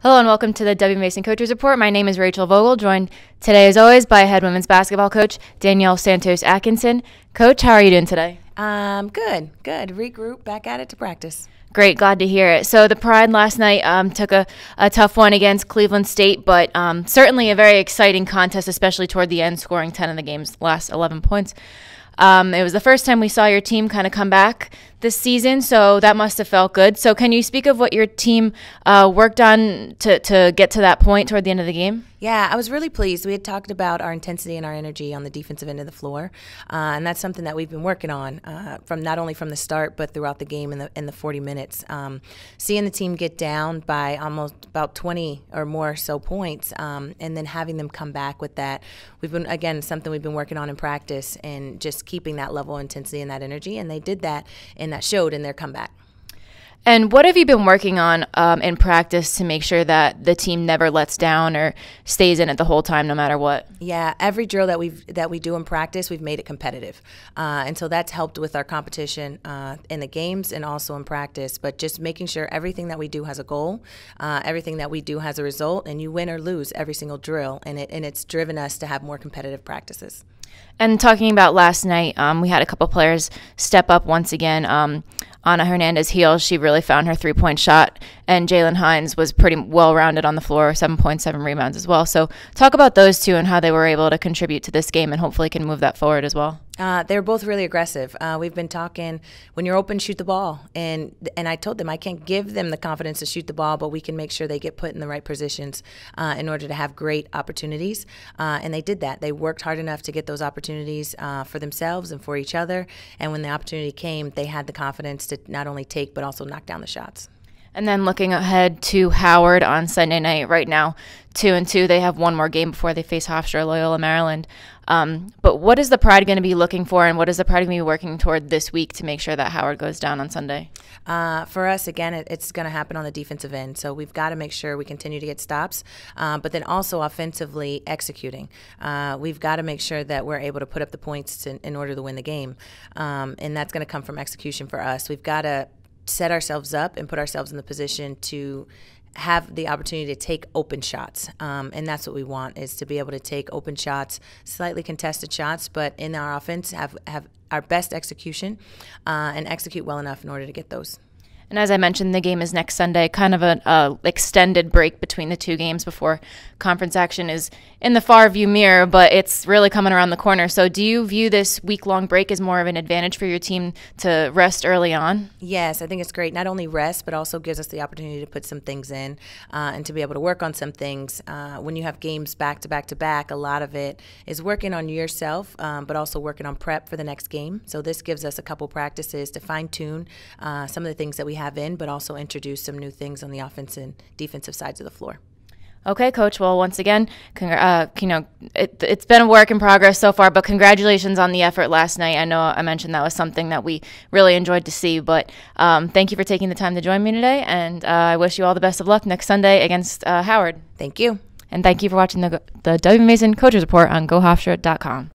Hello and welcome to the WBB Mason Coaches Report. My name is Rachel Vogel, joined today as always by head women's basketball coach Danielle Santos Atkinson. Coach, how are you doing today? Good. Regroup, back at it to practice. Great, glad to hear it. So the Pride last night took a tough one against Cleveland State, but certainly a very exciting contest, especially toward the end, scoring 10 of the game's last 11 points. It was the first time we saw your team kind of come back this season, so that must have felt good. So can you speak of what your team worked on to get to that point toward the end of the game? Yeah, I was really pleased. We had talked about our intensity and our energy on the defensive end of the floor, and that's something that we've been working on from not only from the start but throughout the game in the 40 minutes. Seeing the team get down by almost about 20 or more so points, and then having them come back with that, something we've been working on in practice and just keeping that level of intensity and that energy, and they did that, and that showed in their comeback. And what have you been working on in practice to make sure that the team never lets down or stays in it the whole time, no matter what? Yeah, every drill that we do in practice, we've made it competitive, and so that's helped with our competition in the games and also in practice. But just making sure everything that we do has a goal, everything that we do has a result, and you win or lose every single drill, and it's driven us to have more competitive practices. And talking about last night, we had a couple players step up once again. Anna Hernandez-Heels, she really found her three-point shot, and Jalen Hines was pretty well-rounded on the floor, 7.7 rebounds as well. So talk about those two and how they were able to contribute to this game and hopefully can move that forward as well. They're both really aggressive. We've been talking, when you're open, shoot the ball. And I told them I can't give them the confidence to shoot the ball, but we can make sure they get put in the right positions in order to have great opportunities. And they did that. They worked hard enough to get those opportunities for themselves and for each other. And when the opportunity came, they had the confidence to not only take but also knock down the shots. And then looking ahead to Howard on Sunday night, right now, 2-2. They have one more game before they face Hofstra Loyola, Maryland. But what is the Pride going to be looking for, and what is the Pride going to be working toward this week to make sure that Howard goes down on Sunday? For us, again, it's going to happen on the defensive end. So we've got to make sure we continue to get stops, but then also offensively executing. We've got to make sure that we're able to put up the points in order to win the game, and that's going to come from execution for us. We've got to set ourselves up and put ourselves in the position to have the opportunity to take open shots, and that's what we want, is to be able to take open shots, slightly contested shots, but in our offense have our best execution and execute well enough in order to get those. And as I mentioned, the game is next Sunday, kind of an extended break between the two games before conference action is in the far view mirror, but it's really coming around the corner. So do you view this week-long break as more of an advantage for your team to rest early on? Yes, I think it's great. Not only rest, but also gives us the opportunity to put some things in and to be able to work on some things. When you have games back to back to back, a lot of it is working on yourself, but also working on prep for the next game. So this gives us a couple practices to fine-tune some of the things that we have in, but also introduce some new things on the offensive and defensive sides of the floor. Okay, Coach. Well, once again, it's been a work in progress so far, but congratulations on the effort last night. I know I mentioned that was something that we really enjoyed to see, but thank you for taking the time to join me today, and I wish you all the best of luck next Sunday against Howard. Thank you. And thank you for watching the WBB Mason Coaches Report on GoHofstra.com.